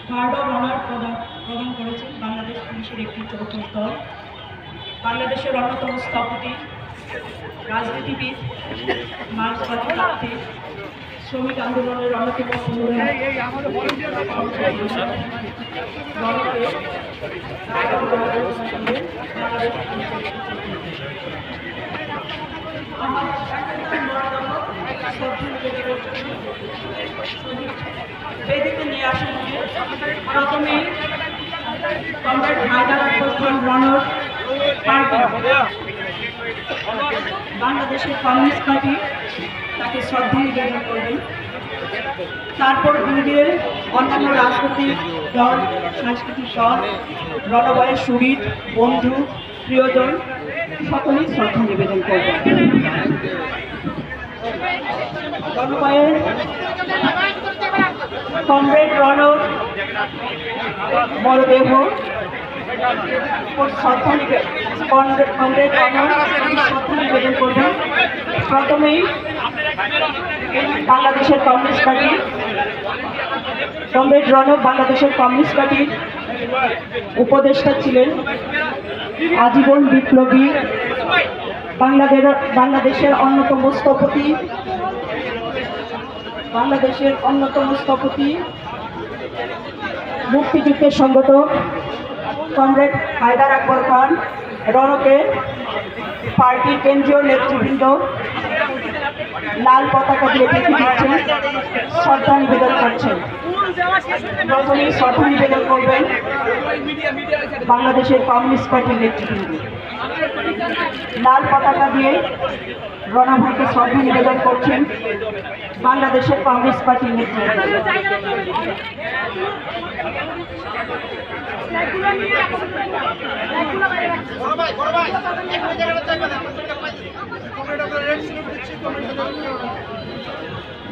Guard of honour প্রদান করেছেন বাংলাদেশ পুলিশের একটি চতুর্থ দল। বাংলাদেশের অন্যতম স্থপতি, রাজনীতিবিদ, মার্ক্সবাদী প্রার্থী, শ্রমিক আন্দোলনের অন্যতম বেদিতে নিয়ে আসেন। প্রথমে কমরেড হায়দার আকবর খান রনর পার্টি, বাংলাদেশের কমিউনিস্ট পার্টি তাকে শ্রদ্ধা নিবেদন করবেন। তারপর ধীরে অন্যান্য রাজনৈতিক দল, সাংস্কৃতিক দল, রণবয়ের শহীদ, বন্ধু, প্রিয়জন সকলেই শ্রদ্ধা নিবেদন করবেন। রণবয়ের কমরেড রনর মরদেহ শ্রদ্ধা নিবেদন করবেন। প্রথমেই বাংলাদেশের কমিউনিস্ট পার্টি, কমরেড রনক বাংলাদেশের কমিউনিস্ট পার্টির উপদেষ্টা ছিলেন, আজীবন বিপ্লবী, বাংলাদেশের অন্যতম স্থপতি, মুক্তিযুদ্ধের সংগঠক কমরেড হায়দার আকবর খান রনকের পার্টির কেন্দ্রীয় নেতৃবৃন্দ লাল পতাকা দিয়ে ঢেকে দিচ্ছেন, শ্রদ্ধা নিবেদন করছেন। প্রথমেই শ্রদ্ধা নিবেদন করবেন বাংলাদেশের কমিউনিস্ট পার্টির নেতৃবৃন্দ। লাল পতাকা দিয়ে রণভাইকে শ্রদ্ধা নিবেদন করছেন বাংলাদেশের কংগ্রেস পার্টির নেতৃবৃন্দ।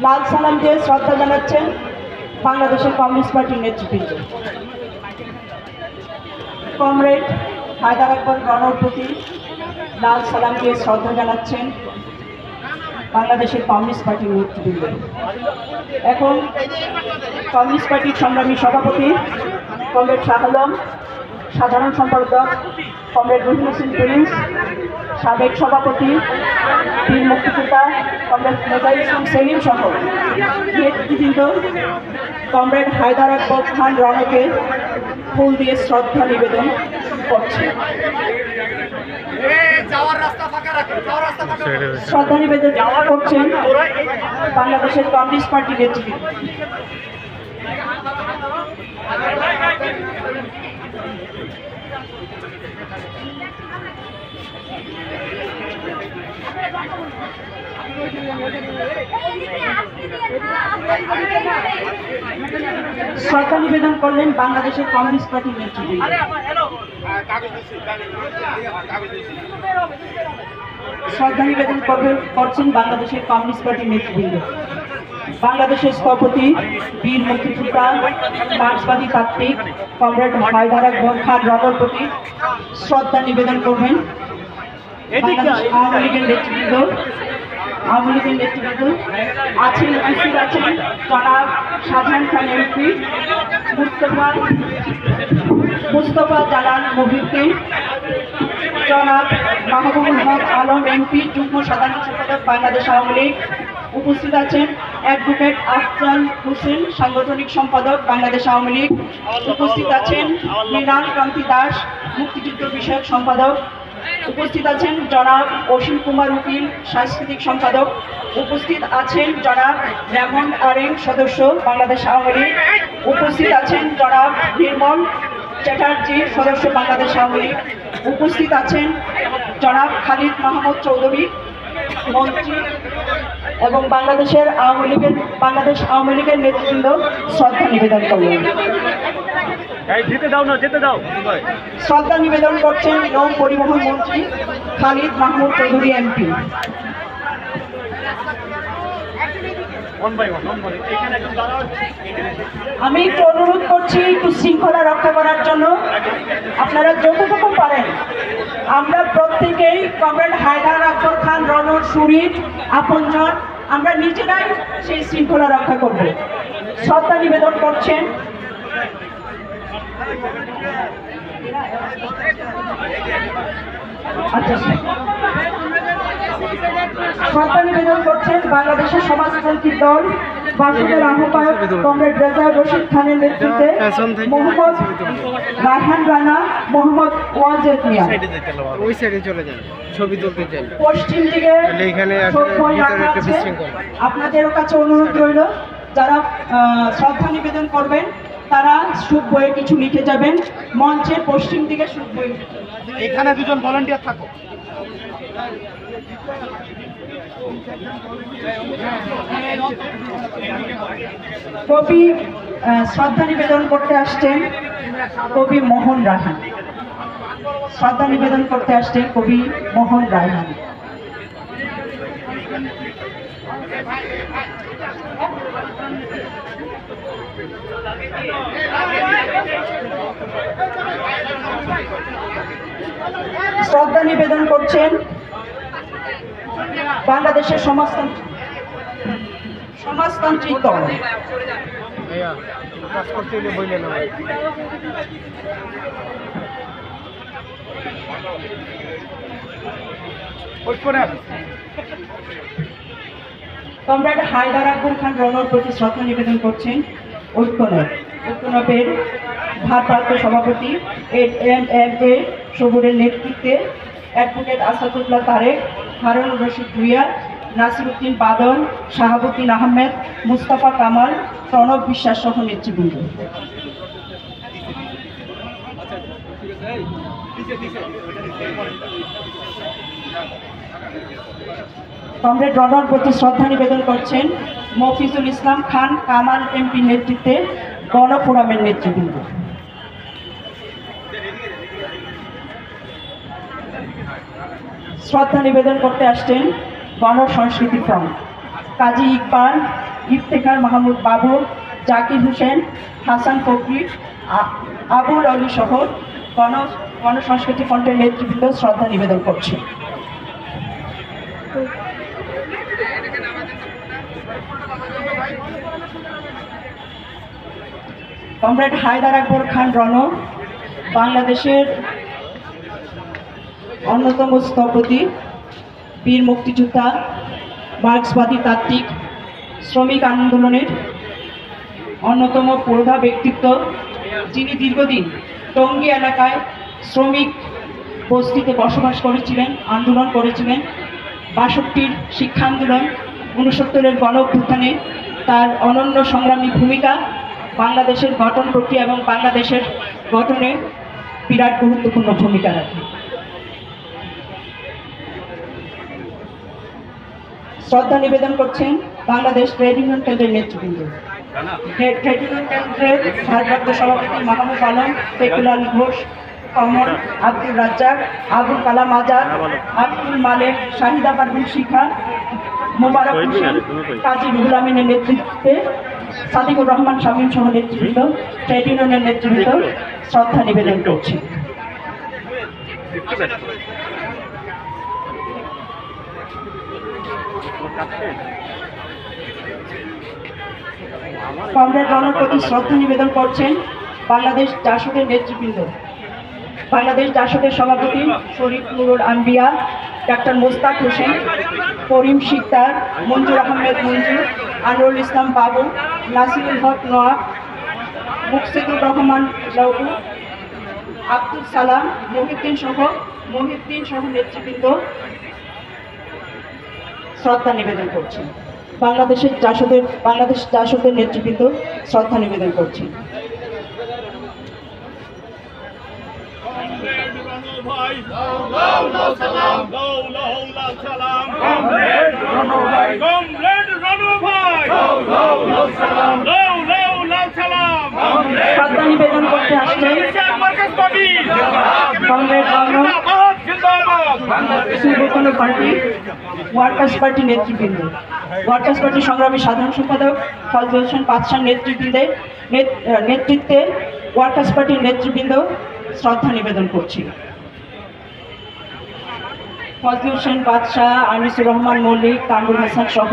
লাল সালাম দিয়ে শ্রদ্ধা জানাচ্ছেন বাংলাদেশের কমিউনিস্ট পার্টির নেতৃবৃন্দ, কমরেড হায়দার আকবর রণর প্রতি লাল সালাম দিয়ে শ্রদ্ধা জানাচ্ছেন বাংলাদেশের কমিউনিস্ট পার্টির নেতৃবৃন্দ। এখন কমিউনিস্ট পার্টির সংগ্রামী সভাপতি কমরেড শাহ আলম, সাধারণ সম্পাদক কমরেড রহিম হোসেন প্রিন্স, সাবেক সভাপতি বীর মুক্তিযোদ্ধা কমরেড মেজর ইসলাম সেলিম সহ নেতৃবৃন্দ কমরেড হায়দার আকবর খান রণকে ফুল দিয়ে শ্রদ্ধা নিবেদন করছে। শ্রদ্ধা নিবেদন করছেন বাংলাদেশের কমিউনিস্ট পার্টি নেতৃবৃন্দ। শ্রদ্ধা নিবেদন করলেন বাংলাদেশের কমিউনিস্ট পার্টির নেতৃবৃন্দ। শ্রদ্ধা নিবেদন করছেন বাংলাদেশের কমিউনিস্ট পার্টির নেতৃবৃন্দ। বাংলাদেশের স্থপতি বীর মুক্তিযোদ্ধা মার্ক্সবাদী তাত্ত্বিক কমরেড হায়দার আকবর খান রণর প্রতি শ্রদ্ধা নিবেদন করবেন আওয়ামী লীগের নেতৃবৃন্দ। আওয়ামী লীগের নেতৃবৃন্দ আছেন, উপস্থিত আছেন জনাব শাহজাহান খান এমপি, মুস্তফা জালাল মুহিউদ্দিন, জনাব মাহবুবুল হক আলম এমপি, যুগ্ম সাধারণ সম্পাদক বাংলাদেশ আওয়ামী লীগ। উপস্থিত আছেন অ্যাডভোকেট আফজাল হোসেন, সাংগঠনিক সম্পাদক বাংলাদেশ আওয়ামী লীগ। উপস্থিত আছেন মৃণাল কান্তি দাস, মুক্তিযুদ্ধ বিষয়ক সম্পাদক। উপস্থিত আছেন জনাব অসীম কুমার উকিল, সাংস্কৃতিক সম্পাদক। উপস্থিত আছেন জনাব রেমন্ড আরেং, সদস্য বাংলাদেশ আওয়ামী লীগ। উপস্থিত আছেন জনাব নির্মল চ্যাটার্জি, সদস্য বাংলাদেশ আওয়ামী লীগ। উপস্থিত আছেন জনাব খালিদ মাহমুদ চৌধুরী, মন্ত্রী এবং বাংলাদেশ আওয়ামী লীগের নেতৃবৃন্দ শ্রদ্ধা নিবেদন করলেন। শ্রদ্ধা নিবেদন করছেন নৌ পরিবহন মন্ত্রী খালিদ মাহমুদ চৌধুরী এমপি। আমি একটু অনুরোধ করছি একটু শৃঙ্খলা রক্ষা করার জন্য। আপনারা যতটুকু পারেন, আমরা প্রত্যেকেই কমরেড হায়দার আকবর খান রণর শরীর আপনজন, আমরা নিজেরাই সেই শৃঙ্খলা রক্ষা করব। শ্রদ্ধা নিবেদন করছেন শ্রদ্ধা নিবেদন করছেন বাংলাদেশের সমাজতান্ত্রিক দল বাসুদের আহ্বায়ক কমরেড রেজা রশিদ খানের নেতৃত্বে মোহাম্মদ রায়হান রানা, মোহাম্মদ ওয়াজেদ মিয়া। পশ্চিম দিকে আপনাদের কাছে অনুরোধ রইল, যারা শ্রদ্ধা নিবেদন করবেন তারা সুখ বইয়ে কিছু লিখে যাবেন। মঞ্চের পশ্চিম দিকে সুখ বই, এখানে দুজন ভলান্টিয়ার থাকো। কবি শ্রদ্ধা নিবেদন করতে আসছেন কবি মোহন রায়হান। শ্রদ্ধা নিবেদন করতে আসছেন কবি মোহন রায়হান। শ্রদ্ধা নিবেদন করছেন বাংলাদেশের সমাজতান্ত্রিক দল কমরেড হায়দার আকবর খান রণর প্রতি শ্রদ্ধা নিবেদন করছেন ঐক্যনবের ভারপ্রাপ্ত সভাপতি এম.এ. সবুরের নেতৃত্বে অ্যাডভোকেট আসাদুল্লাহ তারেক, হারুনুর রশিদ ভুইয়া, নাসির উদ্দিন বাদল, শাহাবুদ্দিন আহমেদ, মুস্তাফা কামাল, প্রণব বিশ্বাস সহ নেতৃবৃন্দ। কমরেড রণর প্রতি শ্রদ্ধা নিবেদন করছেন মফিজুল ইসলাম খান কামাল এমপির নেতৃত্বে গণফোরামের নেতৃবৃন্দ। শ্রদ্ধা নিবেদন করতে আসছেন গণসংস্কৃতি ফ্রন্ট কাজী ইকবাল, ইফতেখার মাহমুদ বাবু, জাকির হোসেন, হাসান ফকরি, আবুল আলী সহ গণসংস্কৃতি ফ্রন্টের নেতৃবৃন্দ শ্রদ্ধা নিবেদন করছে। কমরেড হায়দার আকবর খান রণ, বাংলাদেশের অন্যতম স্থপতি, বীর মুক্তিযোদ্ধা, মার্ক্সবাদী তাত্ত্বিক, শ্রমিক আন্দোলনের অন্যতম প্রধা ব্যক্তিত্ব, যিনি দীর্ঘদিন টঙ্গী এলাকায় শ্রমিক বস্তিতে বসবাস করেছিলেন, আন্দোলন করেছিলেন। ৬২-র শিক্ষা আন্দোলন, ৬৯-এর গণ অভ্যুত্থানে তার অনন্য সংগ্রামী ভূমিকা বাংলাদেশের গঠন প্রক্রিয়া এবং বাংলাদেশের গঠনে বিরাট গুরুত্বপূর্ণ ভূমিকা রাখে। শ্রদ্ধা নিবেদন করছেন বাংলাদেশ ট্রেড ইউনিয়ন কেন্দ্রের নেতৃবৃন্দ। ট্রেড ইউনিয়ন কেন্দ্রের ভারপ্রাপ্ত সভাপতি মাহমুদ আলম, ফেকুলাল ঘোষ, কমল, আব্দুল রাজ্জাক, আবুল কালাম আজাদ, আব্দুল মালেক, শাহিদা পারভিন শিখা, মোবারক হোসেন, কাজী রুহুল আমিনের নেতৃত্বে সাদিকুর রহমান শামীম সহ নেতৃবৃন্দ, ট্রেড ইউনিয়নের নেতৃবৃন্দ শ্রদ্ধা নিবেদন করছে। কমরেড রণর প্রতি শ্রদ্ধা নিবেদন করছেন বাংলাদেশ জাসদের নেতৃবৃন্দ। বাংলাদেশ জাসদের সভাপতি শরীফ নুরুল আম্বিয়া, ডাক্তার মোস্তাক হোসেন, করিম শিকদার, মঞ্জুর আহমেদ মঞ্জু, আনোয়ারুল ইসলাম বাবু, নাসিরুল হক নোয়াব, মুকসিদুর রহমান লবু, আব্দুল সালাম, মহিউদ্দিন সহ নেতৃবৃন্দ শ্রদ্ধা নিবেদন করছেন। বাংলাদেশ জাসদের নেতৃবৃন্দ শ্রদ্ধা নিবেদন করছেন। শ্রদ্ধা নিবেদন করতে আসছেন কমরেড পূর্বতন পার্টি ওয়ার্কার্স পার্টি নেতৃবৃন্দ, ওয়ার্কার্স পার্টির সংগ্রামী সাধারণ সম্পাদক ফজল হোসেন বাদশার নেতৃত্বে ওয়ার্কার্স পার্টির নেতৃবৃন্দ শ্রদ্ধা নিবেদন করছি। ফজল হোসেন বাদশাহ, আনিসুর রহমান মল্লিক, কামরুল হাসান সহ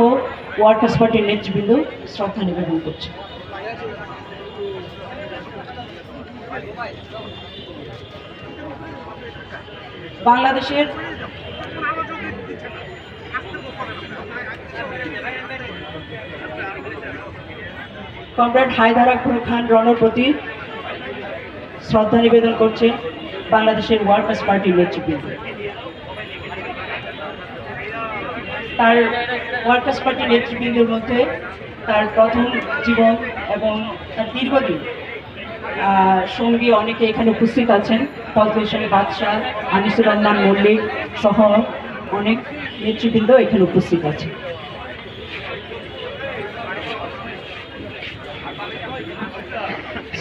ওয়ার্কার্স পার্টির নেতৃবৃন্দ শ্রদ্ধা নিবেদন করছে। বাংলাদেশের কমরেড হায়দার আকবর খান রণর প্রতি শ্রদ্ধা নিবেদন করছে বাংলাদেশের ওয়ার্কার্স পার্টির নেতৃবৃন্দ। তার ওয়ার্কার্স পার্টির নেতৃবৃন্দের মধ্যে তার প্রথম জীবন এবং তার দীর্ঘদিন সঙ্গী অনেকে এখানে উপস্থিত আছেন। ফজল হোসেন বাদশাহ, আনিসুর রহমান মল্লিক সহ অনেক নেতৃবৃন্দ এখানে উপস্থিত আছে।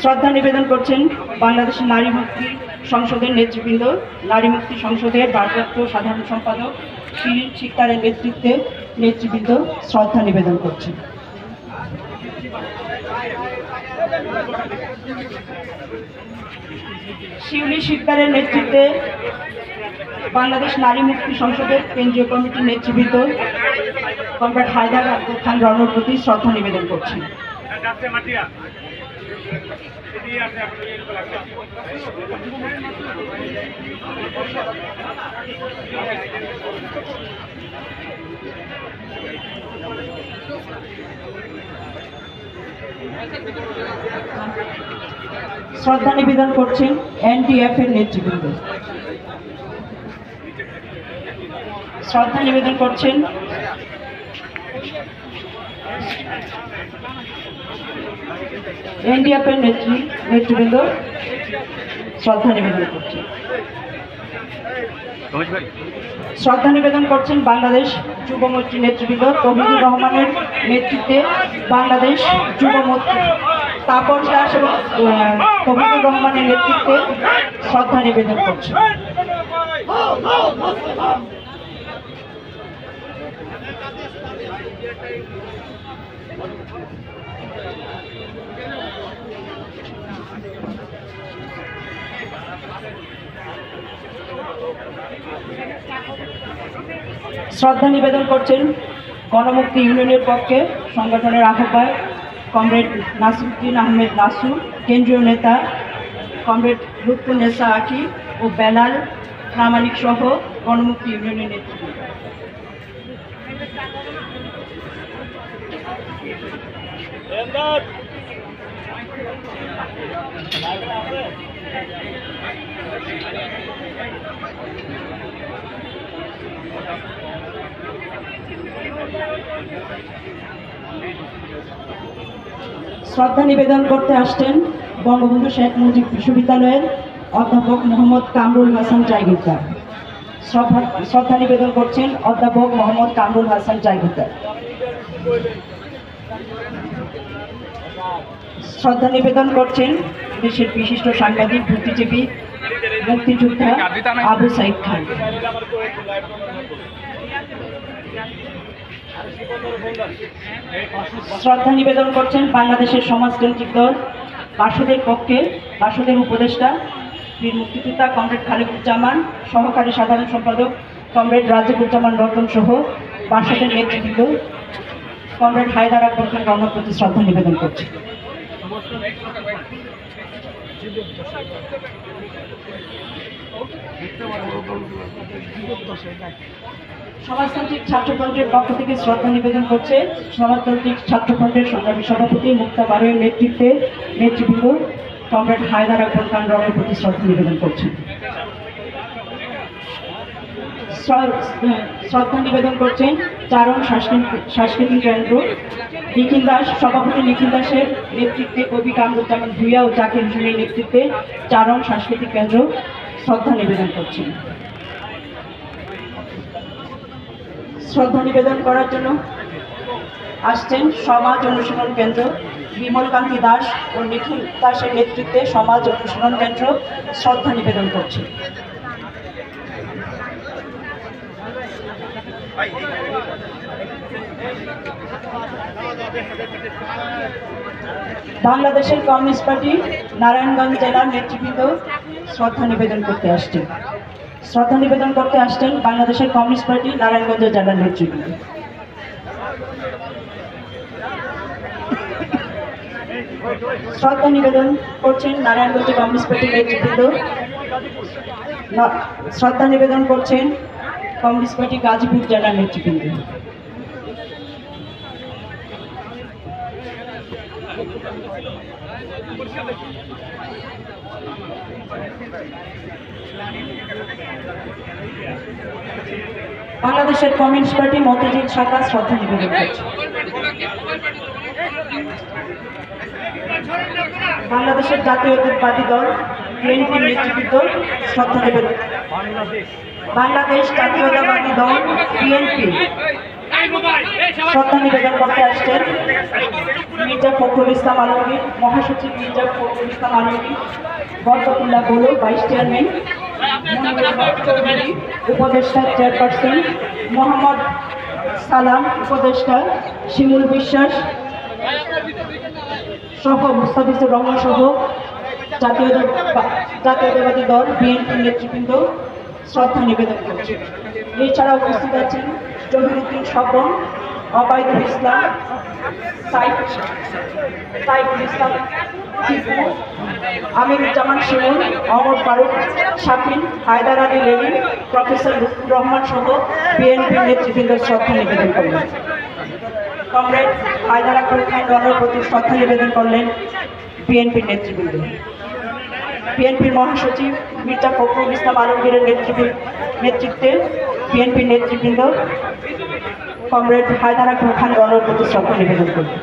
শ্রদ্ধা নিবেদন করছেন বাংলাদেশের নারী মুক্তি সংসদের নেতৃবৃন্দ। নারী মুক্তি সংসদের ভারপ্রাপ্ত সাধারণ সম্পাদক শিরিন শিকদারের নেতৃত্বে নেতৃবৃন্দ শ্রদ্ধা নিবেদন করছেন। শিউলি শিকদারের নেতৃত্বে বাংলাদেশ নারী মুক্তি সংসদের কেন্দ্রীয় কমিটির নেতৃবৃন্দ কমরেড হায়দার আকবর খান রণর প্রতি শ্রদ্ধা নিবেদন করছেন। শ্রদ্ধা নিবেদন করছেন এনডিএফ এর নেতৃবৃন্দ। শ্রদ্ধা নিবেদন করছেন এনডিএফ এর নেতৃবৃন্দ শ্রদ্ধা নিবেদন করছেন। শ্রদ্ধা নিবেদন করছেন বাংলাদেশ যুব মৈত্রী নেতৃবৃন্দ। তৌহিদুর রহমানের নেতৃত্বে বাংলাদেশ যুব মৈত্রী, তাপস দাস এবং তৌহিদুর রহমানের নেতৃত্বে শ্রদ্ধা নিবেদন করছেন। শ্রদ্ধা নিবেদন করছেন গণমুক্তি ইউনিয়নের পক্ষে সংগঠনের আহ্বায়ক কমরেড নাসিরুদ্দিন আহমেদ নাসু, কেন্দ্রীয় নেতা কমরেড লুৎফুন্নেসা আকি ও বেলাল প্রামাণিক সহ গণমুক্তি ইউনিয়নের নেতৃত্ব। শ্রদ্ধা নিবেদন করতে আসছেন বঙ্গবন্ধু শেখ মুজিব বিশ্ববিদ্যালয়ের অধ্যাপক মোহাম্মদ কামরুল হাসান টাইগুলকার। শ্রদ্ধা নিবেদন করছেন অধ্যাপক মোহাম্মদ কামরুল হাসান টাইগুলকার। শ্রদ্ধা নিবেদন করছেন দেশের বিশিষ্ট সাংবাদিক, বুদ্ধিজীবী, মুক্তিযোদ্ধা আবু সাইদ খান। শ্রদ্ধা নিবেদন করছেন বাংলাদেশের সমাজতান্ত্রিক দল বাসদের পক্ষে বাসদের উপদেষ্টা বীর মুক্তিযোদ্ধা কমরেড খালেকুজ্জামান, সহকারী সাধারণ সম্পাদক কমরেড রাজিবুজ্জামান রতন সহ বাসদের নেতৃবৃন্দ কমরেড হায়দার আকবর খান রওনার প্রতি শ্রদ্ধা নিবেদন করছে। সমাজতান্ত্রিক ছাত্রফ্রন্টের পক্ষ থেকে শ্রদ্ধা নিবেদন করছে সমাজতান্ত্রিক ছাত্রফ্রন্টের সংগ্রামী সভাপতি মুক্তা বারোয়ের নেতৃত্বে নেতৃবৃন্দ কমরেড হায়দার আকবর খান রওনার প্রতি শ্রদ্ধা নিবেদন করছেন। শ্রদ্ধা নিবেদন করছেন চারণ সাংস্কৃতিক কেন্দ্র নিখিল দাস, সভাপতি নিখিল দাসের নেতৃত্বে কবি কামরুজ্জামান ভূঁইয়া ও জাকির হোসেনের নেতৃত্বে চারণ সাংস্কৃতিক কেন্দ্র শ্রদ্ধা নিবেদন করছেন। শ্রদ্ধা নিবেদন করার জন্য আসছেন সমাজ অনুশীলন কেন্দ্র বিমল কান্তি দাস ও নিখিল দাসের নেতৃত্বে সমাজ অনুশীলন কেন্দ্র শ্রদ্ধা নিবেদন করছে। বাংলাদেশের কমিউনিস্ট পার্টি নারায়ণগঞ্জ জেলার নেতৃবৃন্দ শ্রদ্ধা নিবেদন করতে আসছেন। শ্রদ্ধা নিবেদন করতে আসছেন বাংলাদেশের কমিউনিস্ট পার্টি নারায়ণগঞ্জ জেলার নেতৃবৃন্দ। শ্রদ্ধা নিবেদন করছেন নারায়ণগঞ্জ কমিউনিস্ট পার্টির নেতৃবৃন্দ। শ্রদ্ধা নিবেদন করছেন কমিউনিস্ট পার্টি গাজীপুর জেলার নেতৃবৃন্দ। বাংলাদেশের কমিউনিস্ট পার্টি মতিঝিল শাখা শ্রদ্ধা নিবেদন করছে। বাংলাদেশের জাতীয়তাবাদী দল বিএনপির নেতৃবৃন্দ শ্রদ্ধা নিবেদন। বাংলাদেশ জাতীয়তাবাদী দল বিএনপি শ্রদ্ধা নিবেদন করতে আসছেন মির্জা ফখরুল ইসলাম আলমগীর, মহাসচিব মির্জা ফখরুল ইসলাম আলমগীর, বরকতুল্লাহ গোলো ভাইস চেয়ারম্যান, উপদেষ্টা চেয়ারপারসন মোহাম্মদ সালাম, উপদেষ্টা শিমুল বিশ্বাস সহ মুস্তাফিজুর রহমান সহ জাতীয়তাবাদী দল বিএনপির নেতৃবৃন্দ শ্রদ্ধা নিবেদন করছে। এছাড়া উপস্থিত আছেন জহিরুদ্দিন স্বপন, অবায়দুল ইসলাম, সাইফুল ইসলাম টিপু, আমিরুজ্জামান শিমুল, অমর ফারুক, শাফিন, হায়দার আলী লেলিন, প্রফেসর লুৎফুর রহমান সহ বিএনপির নেতৃবৃন্দ শ্রদ্ধা নিবেদন করলেন। কমরেড হায়দার আকবর খান রওনার প্রতি শ্রদ্ধা নিবেদন করলেন বিএনপির নেতৃবৃন্দ। বিএনপির মহাসচিব মির্জা ফখরুল ইসলাম আলমগীরের নেতৃত্বে বিএনপির নেতৃবৃন্দ কমরেড হায়দার আকবর খান রওনার প্রতি শ্রদ্ধা নিবেদন করলেন।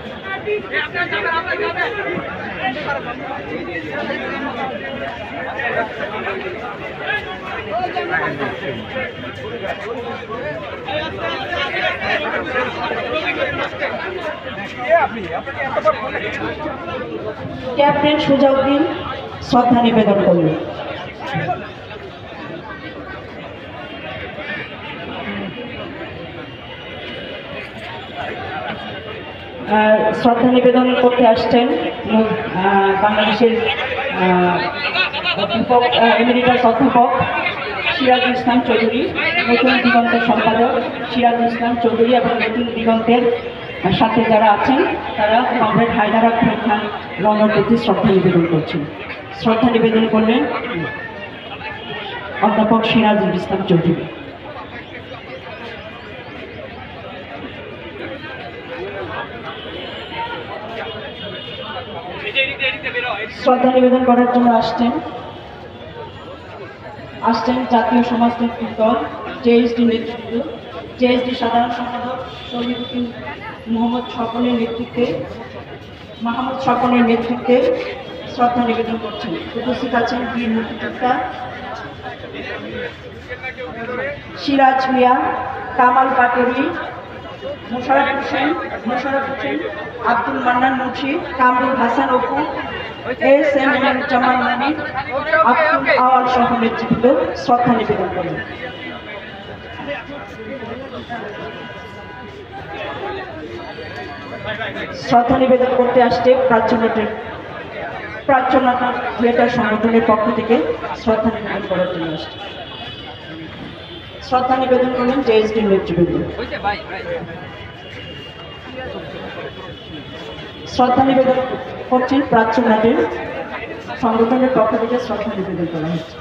ক্যাপ্টেন সুজাউদ্দিন শ্রদ্ধা নিবেদন করলেন। শ্রদ্ধা নিবেদন করতে আসছেন বাংলাদেশের অধ্যাপক এমেরিটাস অধ্যাপক সিরাজুল ইসলাম চৌধুরী, নতুন দিগন্তের সম্পাদক সিরাজুল ইসলাম চৌধুরী এবং নতুন দিগন্তের সাথে যারা আছেন তারা কমরেড হায়দার আখতার খান রণর প্রতি শ্রদ্ধা নিবেদন করছেন। শ্রদ্ধা নিবেদন করলেন অধ্যাপক সিরাজুল ইসলাম চৌধুরী। শ্রদ্ধা নিবেদন করার জন্য আসছেন জাতীয় সমাজতান্ত্রিক দল জেএসডি নেতৃত্ব, জেএসডি সাধারণ সম্পাদক শহীদ উদ্দিন মাহমুদ স্বপনের নেতৃত্বে শ্রদ্ধা নিবেদন করছেন। উপস্থিত আছেন বীর মুক্তিযোদ্ধা সিরাজ মিয়া, কামাল পাটোয়ারি, মোশাররফ হোসেন, আব্দুল মান্নান মুন্সি, কামরুল হাসান অপু, এস.এম. জামাল মুনির, আব্দুল আওয়াল সহ নেতৃত্ব শ্রদ্ধা নিবেদন করেন। শ্রদ্ধা নিবেদন করতে আসছে প্রাচ্যনাটক থিয়েটার সংগঠনের পক্ষ থেকে শ্রদ্ধা নিবেদন করার জন্য আসছে। শ্রদ্ধা নিবেদন করলেন জেএসডি নেতৃবৃন্দ। শ্রদ্ধা নিবেদন করছেন প্রাচ্যনাটের সংগঠনের পক্ষ থেকে শ্রদ্ধা নিবেদন করা হচ্ছে।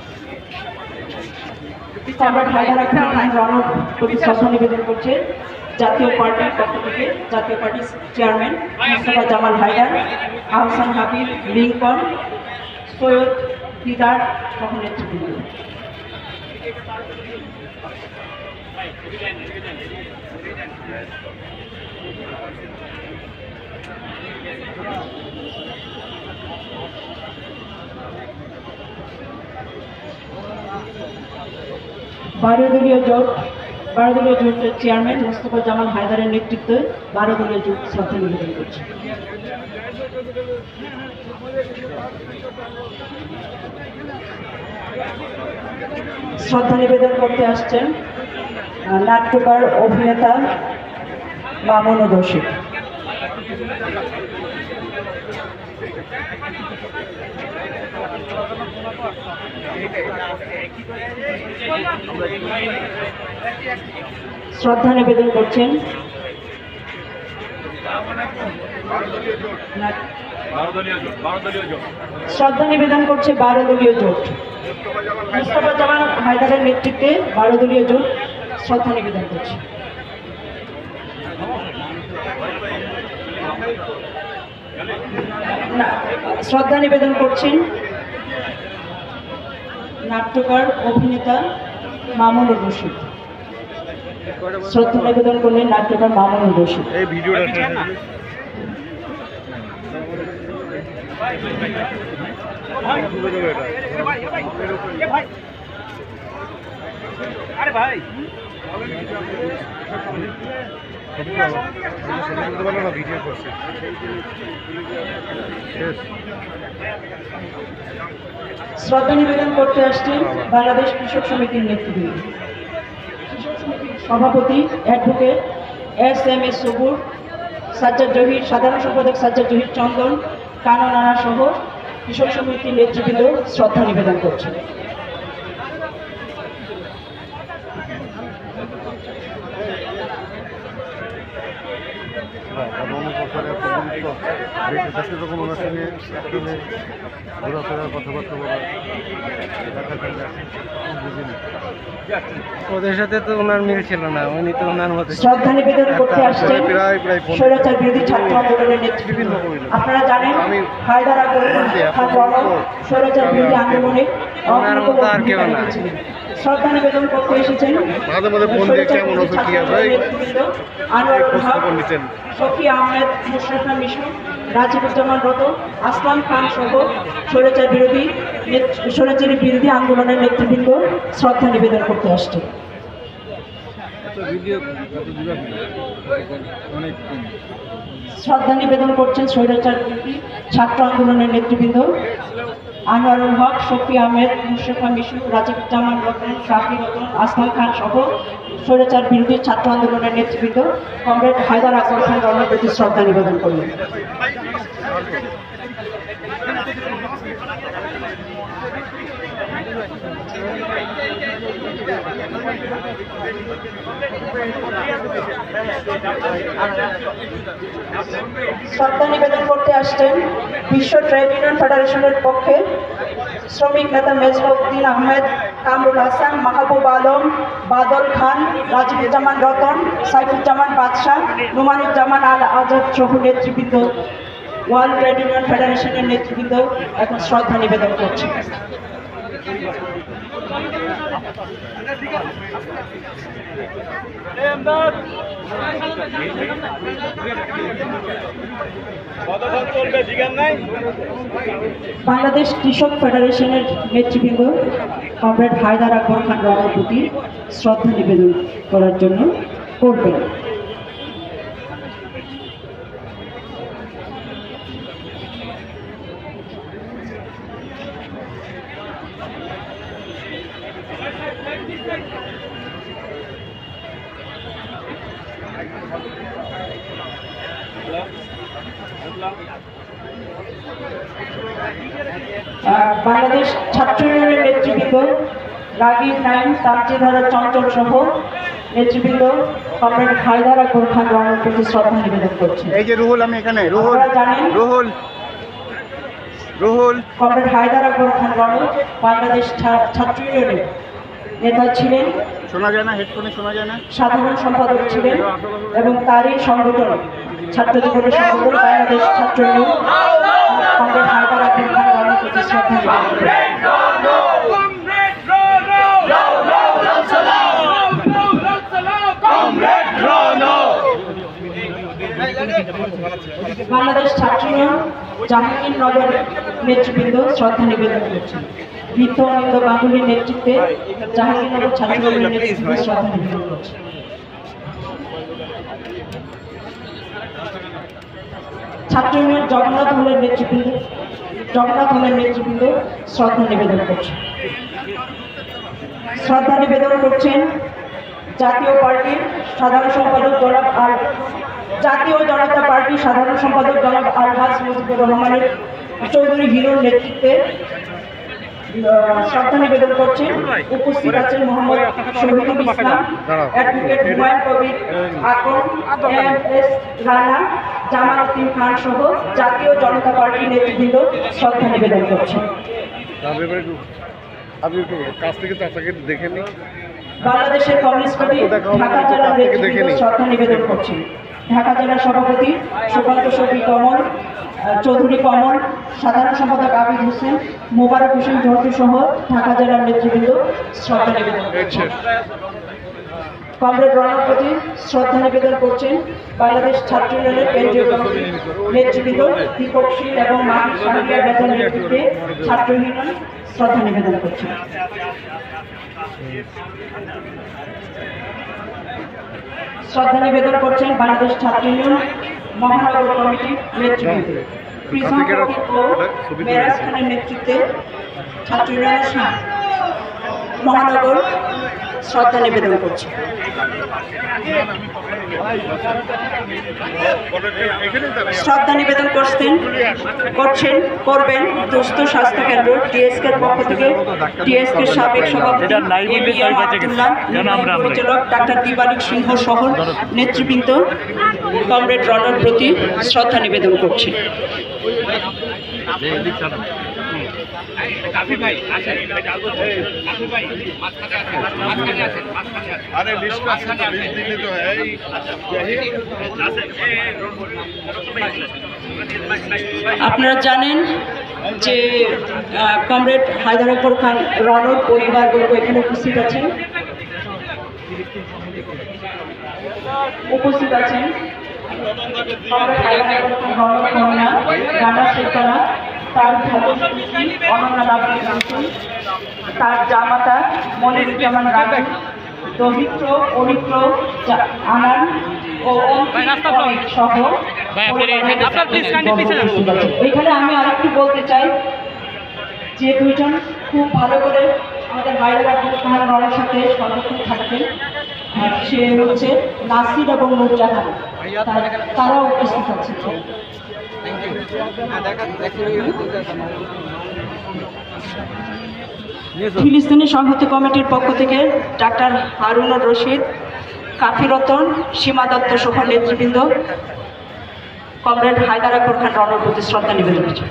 কমরেড হায়দার আখতার খান রণর প্রতি শ্রদ্ধা নিবেদন করছে জাতীয় পার্টির পক্ষ থেকে জাতীয় পার্টির চেয়ারম্যান মোস্তফা জামাল হায়দার, আহসান হাবিব, লিঙ্কন, সৈয়দ দিদার সহ নেতৃবৃন্দ। বারো দলীয় জোটের চেয়ারম্যান মোস্তফা জামাল হায়দারের নেতৃত্বে 12 দলীয় জোট শ্রদ্ধা নিবেদন করছে। শ্রদ্ধা নিবেদন করতে আসছেন নাট্যকার অভিনেতা মামুনুর রশিদ। শ্রদ্ধা নিবেদন করছেন বারো দলীয় জোট, মোস্তফা জামাল হায়দারের নেতৃত্বে 12 দলীয় জোট শ্রদ্ধা নিবেদন করছে। শ্রদ্ধা নিবেদন করছেন নাট্যকার অভিনেতা মামুনুর রশিদ। শ্রদ্ধা নিবেদন করলেন নাট্যকার মামুনুর রশিদ। এই ভিডিওটা শ্রদ্ধা নিবেদন করতে আসছেন বাংলাদেশ কৃষক সমিতির নেতৃবৃন্দ, সভাপতি অ্যাডভোকেট এস.এম. সবুর, সাজ্জাদ জহির, সাধারণ সম্পাদক সাজ্জাদ জহির চন্দন, কানন আনা সহ কৃষক সমিতির নেতৃবৃন্দ শ্রদ্ধা নিবেদন করছেন। ওদের সাথে তো ওনার মিল ছিল না, উনি তো ওনার মধ্যে শ্রদ্ধা নিবেদন করতে আসছেন স্বৈরাচার বিরোধী ছাত্র আন্দোলনের নেতৃবৃন্দ। আপনারা জানেন হায়দার খান রণ স্বৈরাচার বিরোধী আন্দোলনে শ্রদ্ধা নিবেদন করতে এসেছেন আনোয়ারুল হক, শফি আহমেদ, মুশরাফা মিশু, রাজিবুজ্জামান রতন, আসলাম খান সহ স্বৈরাচারী বিরোধী আন্দোলনের নেতৃবৃন্দ শ্রদ্ধা নিবেদন করতে আসছে। শ্রদ্ধা নিবেদন করছেন স্বৈরাচার বিরোধী ছাত্র আন্দোলনের নেতৃবৃন্দ আনোয়ারুল হক, শফি আহমেদ, মুশরাফা মিশু, রাজিবুজ্জামান রতন, শাফি রতন, আসলাম খান সহ স্বৈরাচার বিরোধী ছাত্র আন্দোলনের নেতৃবৃন্দ কমরেড হায়দার আখতার খান রণের প্রতি শ্রদ্ধা নিবেদন করলেন। শ্রদ্ধা নিবেদন করতে আসছেন বিশ্ব ট্রেড ইউনিয়ন ফেডারেশনের পক্ষে শ্রমিক নেতা মেজবাউদ্দিন আহমেদ, কামরুল হাসান, মাহবুব আলম, বাদল খান, রাজিবুজ্জামান রতন, সাইফুজ্জামান বাদশাহ, নুমানুজ্জামান আল আজাদ সহ নেতৃবৃন্দ, ওয়ার্ল্ড ট্রেড ইউনিয়ন ফেডারেশনের নেতৃবৃন্দ এখন শ্রদ্ধা নিবেদন করছে। বাংলাদেশ কৃষক ফেডারেশনের নেতৃবৃন্দ কমরেড হায়দার আকবর খান রানার প্রতি শ্রদ্ধা নিবেদন করার জন্য করবেন। বাংলাদেশ ছাত্র ইউনিয়নের নেতৃবৃন্দ রাগিব নাইম, তামজিদহারা চঞ্চল সহ নেতৃবৃন্দ কমরেড হায়দার আকবর খান রানার প্রতি শ্রদ্ধা নিবেদন করছে। এই যে রুহুল, আমি এখানে রুহুল, জানেন রুহুল, রুহুল কমরেড হায়দার আকবর খান রানা বাংলাদেশ ছাত্র ইউনিয়নের নেতা ছিলেন, শোনা যায় না, হেডফোনে শোনা যায় না। সাধারণ সম্পাদক ছিলেন এবং তারই সংগঠন ছাত্র জীবনের সংগঠন বাংলাদেশ ছাত্র ইউনিয়ন কমরেড হায়দার আকবর খান রানার প্রতি শ্রদ্ধা নিবেদন করছে। বাংলাদেশ ছাত্র ইউনিয়ন জাহাঙ্গীরনগর নেতৃবৃন্দ শ্রদ্ধা নিবেদন করছেন। বৃদ্ধ অনিন্দ গাঙ্গুলির নেতৃত্বে জাহাঙ্গীরনগর ছাত্র ইউনিয়নের নেতৃবৃন্দ শ্রদ্ধা নিবেদন করছে। ছাত্র ইউনিয়ন জগন্নাথ হলের নেতৃবৃন্দ শ্রদ্ধা নিবেদন করছে। শ্রদ্ধা নিবেদন করছেন জাতীয় পার্টির সাধারণ সম্পাদক জাতীয় জনতা পার্টির সাধারণ সম্পাদক জনাব আলহাজ মুজিবুর রহমানের চৌধুরী হিরোর নেতৃত্বে শ্রদ্ধা নিবেদন করছেন। উপস্থিত আছেন মোহাম্মদ শহীদুল ইসলাম, অ্যাডভোকেট হুমায়ুন কবির আকন, এম.এস. রানা, জামাল উদ্দিন খান সহ জাতীয় জনতা পার্টির নেতৃবৃন্দ শ্রদ্ধা নিবেদন করছেন। বাংলাদেশের কমিউনিস্ট পার্টি ঢাকা জেলার নেতৃবৃন্দ শ্রদ্ধা নিবেদন করছেন। ঢাকা জেলার সভাপতি সুকান্ত কমল চৌধুরী কমল, সাধারণ সম্পাদক আবিদ হোসেন, মোবারক হোসেন জহরু সহ ঢাকা জেলার নেতৃবৃন্দ শ্রদ্ধা নিবেদন করছেন। কমরেড রানার প্রতি শ্রদ্ধা নিবেদন করছেন বাংলাদেশ ছাত্র ইউনিয়নের কেন্দ্রীয় কমিটির নেতৃবৃন্দ দীপক শীল এবং মাহির শাহরিয়ার বেতন নেতৃত্বে ছাত্র ইউনিয়ন শ্রদ্ধা নিবেদন করছেন। শ্রদ্ধা নিবেদন করছেন বাংলাদেশ ছাত্র ইউনিয়ন মহানগর কমিটির নেতৃবৃন্দ প্রিজম ও মেরাজ খানের নেতৃত্বে ছাত্র ইউনিয়নের মহানগর শ্রদ্ধা নিবেদন করছে। শ্রদ্ধা নিবেদন করবেন দুস্থ স্বাস্থ্য কেন্দ্র টিএসকে এর পক্ষ থেকে টিএসকে সাবেক সভাপতি পরিচালক ডাক্তার দিবালিক সিংহ সহ নেতৃবৃন্দ কমরেড রনার প্রতি শ্রদ্ধা নিবেদন করছে। আপনারা জানেন যে কমরেড হায়দার আকবর খান রনর পরিবারবর্গ এখানে উপস্থিত আছেন। কমরেড হায়দার আকবর খান রনর কন্যা রানা শেখরা, তার অনন্যা লাবণী রামসুল, তার জামাতা মনিরুজ্জামান রানা, দহিত্র অনিত্র আনান ও সহ এখানে আমি আরেকটু বলতে চাই যে দুইজন খুব ভালো করে আমাদের হায়দার আকবর খান রনের সাথে সর্বক্ষণ থাকতেন, সে হচ্ছে নাসির এবং নূরজাহান, তারাও উপস্থিত আছে। ফিলিস্তিনি সংহতি কমিটির পক্ষ থেকে ডাক্তার হারুনুর রশিদ, কাফি রতন, সীমা দত্ত সহ নেতৃবৃন্দ কমরেড হায়দার আকবর খান রণর প্রতি শ্রদ্ধা নিবেদন করছে।